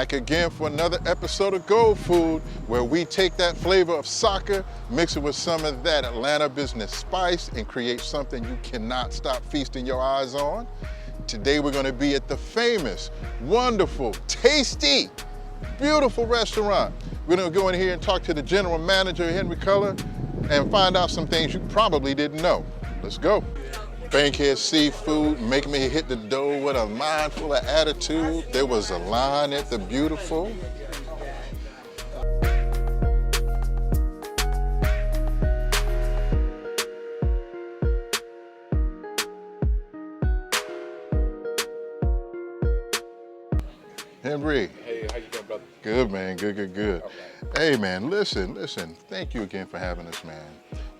Back again for another episode of GoalFood, where we take that flavor of soccer, mix it with some of that Atlanta business spice, and create something you cannot stop feasting your eyes on. Today we're going to be at the famous, wonderful, tasty, beautiful restaurant. We're going to go in here and talk to the general manager, Henry Culler, and find out some things you probably didn't know. Let's go. Bankhead Seafood, make me hit the dough with a mind full of attitude. There was a line at the beautiful. Henry. Hey, how you doing, brother? Good, man. Good. Right. Hey, man, listen. Thank you again for having us, man.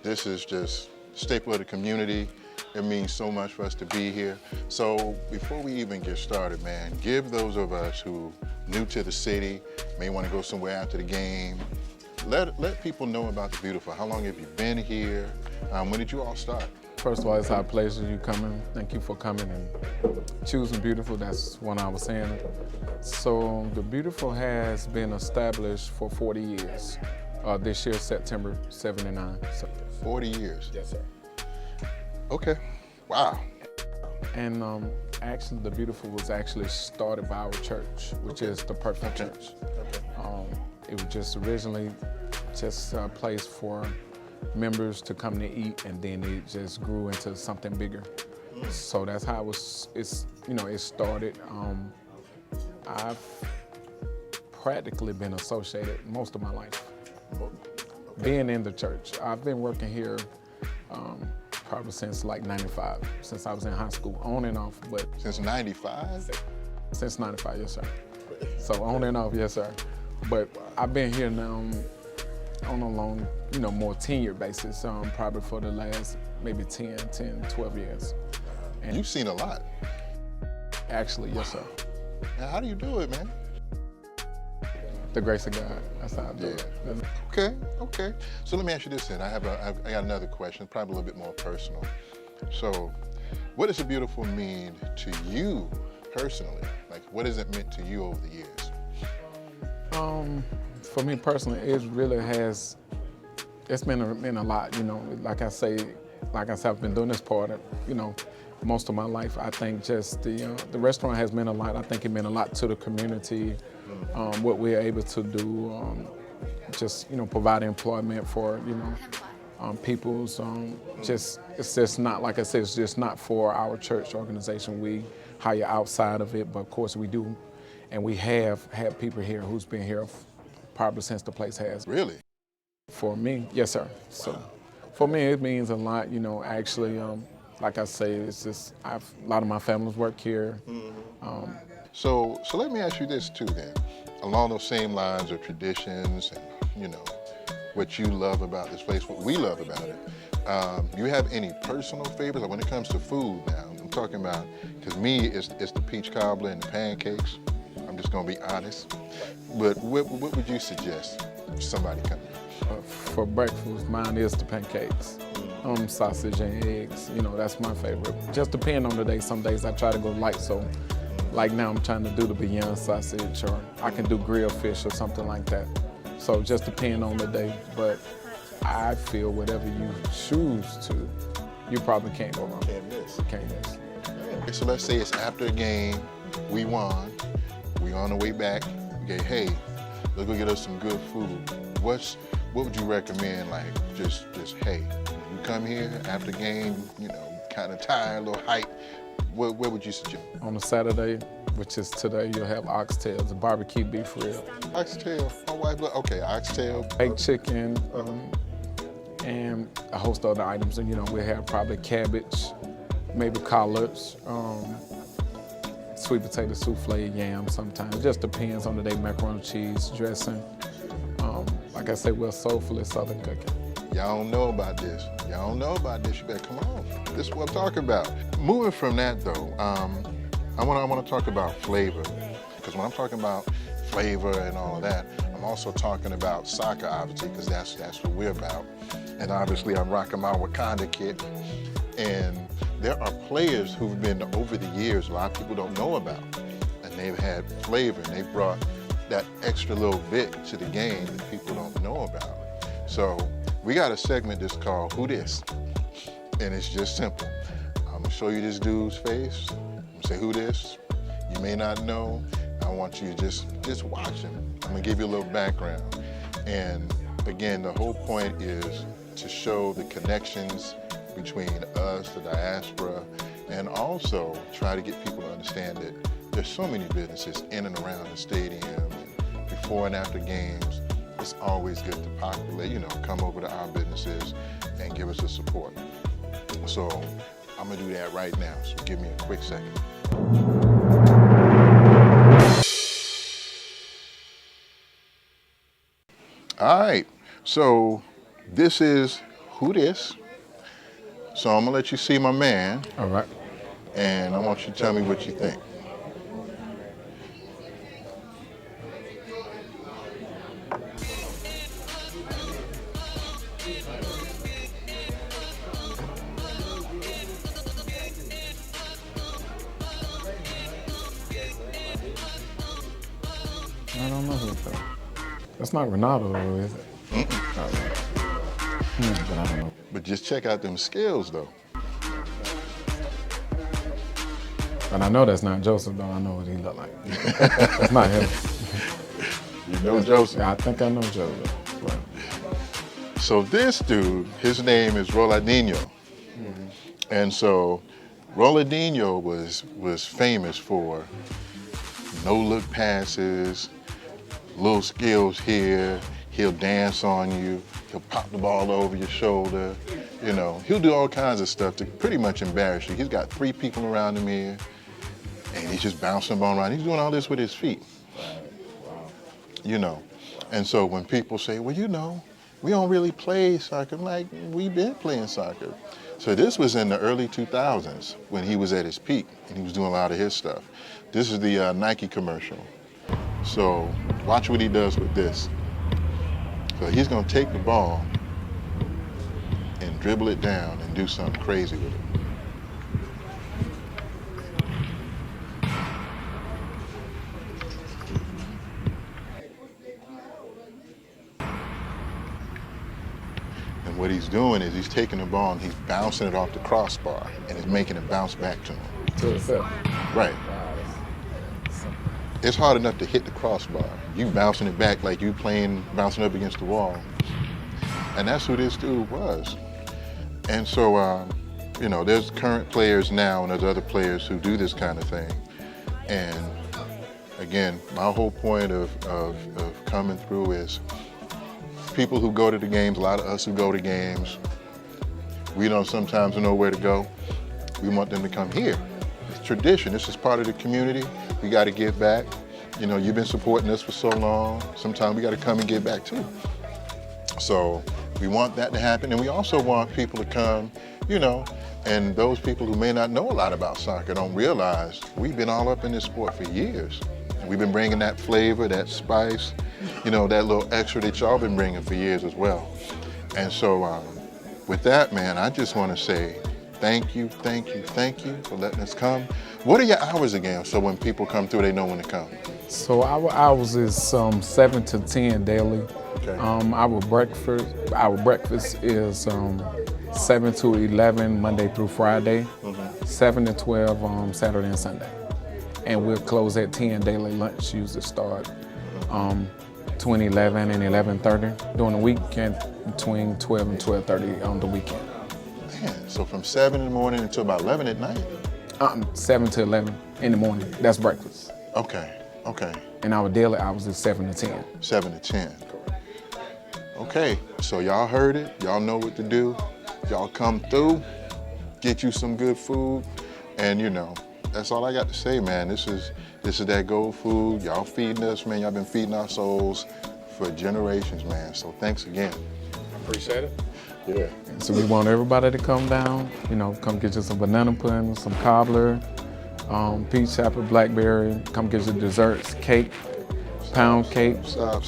This is just staple of the community. It means so much for us to be here. So before we even get started, man, give those of us who new to the city, may want to go somewhere after the game, let people know about the beautiful. How long have you been here? When did you all start? First of all, it's our pleasure you coming. Thank you for coming and choosing Beautiful. That's what I was saying. So the Beautiful has been established for 40 years. This year, September 79. 40 years? Yes, sir. Okay, wow. And actually, the Beautiful was actually started by our church, which is the Perfect Church. It was just originally just a place for members to come to eat, and then it just grew into something bigger. So that's how it started. I've practically been associated most of my life, being in the church. I've been working here probably since like 95, since I was in high school, on and off. But Since 95? Since 95, yes, sir. So on and off, yes, sir. But I've been here now on a long, more tenured basis, probably for the last maybe 10, 12 years. And You've seen a lot. actually, yes, sir. Now, how do you do it, man? The grace of God, that's how I do it. Okay. So let me ask you this then. I got another question, probably a little bit more personal. So, what does the beautiful mean to you personally? Like, what has it meant to you over the years? For me personally, it really has. It's been a lot. Like I say, I've been doing this part, most of my life. I think just the restaurant has meant a lot. I think it meant a lot to the community. What we're able to do, just provide employment for people's. It's just not, like I said, it's just not for our church organization. We hire outside of it, but of course we do, and we have had people here who's been here probably since the place has. Really? For me, yes, sir. So, for me, it means a lot. Actually, like I say, it's just a lot of my families work here. So let me ask you this too then. Along those same lines of traditions and, what you love about this place, what we love about it, you have any personal favorites? Like when it comes to food now, I'm talking about, because me, it's the peach cobbler and the pancakes. I'm just gonna be honest. But what would you suggest for somebody coming? For breakfast, mine is the pancakes. Sausage and eggs, that's my favorite. Just depending on the day. Some days I try to go light, so like now I'm trying to do the beyond sausage, or I can do grilled fish or something like that. So just depending on the day, but I feel whatever you choose to, you probably can't go wrong. Can't miss. Can't miss. Okay, so let's say it's after a game, we won, we on the way back, okay, hey, let's go get us some good food. What would you recommend, like, just hey, when you come here after game, kind of tired, a little hype, what would you suggest? On a Saturday, which is today, you'll have oxtails, a barbecue beef rib. Oxtail, my wife, okay, oxtail. Baked chicken, and a host of other items. And we have probably cabbage, maybe collards, sweet potato souffle, yam sometimes. It just depends on the day, macaroni cheese, dressing. Like I say, we're soulfully Southern cooking. Y'all don't know about this. You better come on. This is what I'm talking about. Moving from that though, I want to talk about flavor. Because when I'm talking about flavor and all of that, I'm also talking about soccer, obviously, because that's what we're about. And obviously, I'm rocking my Wakanda kit. And there are players who've been over the years, a lot of people don't know about. And they've had flavor, and they brought that extra little bit to the game that people don't know about. So we got a segment that's called Who This? And it's just simple. I'm gonna show you this dude's face. I'm gonna say, who this? You may not know. I want you to just watch him. I'm gonna give you a little background. And again, the whole point is to show the connections between us, the diaspora, and also try to get people to understand that there's so many businesses in and around the stadium, and before and after games. It's always good to populate, come over to our businesses and give us the support. So I'm gonna do that right now, so give me a quick second. All right, so this is Who This? So I'm gonna let you see my man. All right. And I want you to tell me what you think. I don't know who that. That's not Ronaldo, though, is it? All right. But I don't know. But just check out them skills, though. But I know that's not Joseph, though. I know what he look like. That's not him. You know Joseph? Yeah, I think I know Joseph. But... So this dude, his name is Ronaldinho. And so Ronaldinho was famous for no-look passes, little skills here. He'll dance on you. He'll pop the ball over your shoulder. He'll do all kinds of stuff to pretty much embarrass you. He's got 3 people around him here, and he's just bouncing the ball around. He's doing all this with his feet. And so when people say, well, we don't really play soccer, I'm like, we've been playing soccer. So this was in the early 2000s when he was at his peak, and he was doing a lot of his stuff. This is the Nike commercial. So watch what he does with this. So he's gonna take the ball and dribble it down and do something crazy with it. And what he's doing is he's taking the ball and he's bouncing it off the crossbar and he's making it bounce back to him. To himself. Right. It's hard enough to hit the crossbar. You bouncing it back like you bouncing up against the wall. And that's who this dude was. And so, there's current players now and there's other players who do this kind of thing. And again, my whole point of coming through is people who go to the games, a lot of us who go to games, we don't sometimes know where to go. We want them to come here. It's tradition. This is part of the community. We got to give back. You've been supporting us for so long. Sometimes we got to come and give back too. So we want that to happen. And we also want people to come, and those people who may not know a lot about soccer don't realize we've been all up in this sport for years. And we've been bringing that flavor, that spice, that little extra that y'all been bringing for years as well. And so with that, man, I just want to say thank you for letting us come. What are your hours again, so when people come through, they know when to come? So our hours is 7 to 10 daily. Okay. Our breakfast is 7 to 11 Monday through Friday, 7 to 12 on Saturday and Sunday. And we'll close at 10 daily. Lunch usually start between 11 and 11:30 during the week, and between 12 and 12:30 on the weekend. Man, so from 7 in the morning until about 11 at night? 7 to 11 in the morning. That's breakfast. Okay. And our daily hours is 7 to 10. 7 to 10. Okay, so y'all heard it. Y'all know what to do. Y'all come through, get you some good food, and that's all I got to say, man. This is that GoalFood. Y'all feeding us, man. Y'all been feeding our souls for generations, man. So thanks again. Appreciate it. Yeah. So we want everybody to come down, come get you some banana pudding, some cobbler, peach apple, blackberry, come get your desserts, cake, pound cake. Stop.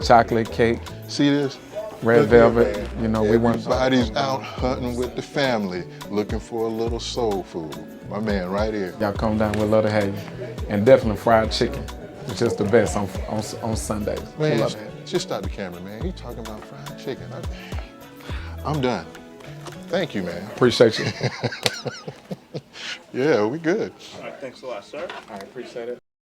Chocolate cake. See this? Red velvet, we want. Everybody's out hunting with the family, looking for a little soul food. My man right here. Y'all come down, we'd love to have you. And definitely fried chicken. It's just the best on Sundays. We Man, love it. just stop the camera, man. You talking about fried chicken. I'm done. Thank you, man. Appreciate you. Yeah, we good. All right, thanks a lot, sir. I appreciate it.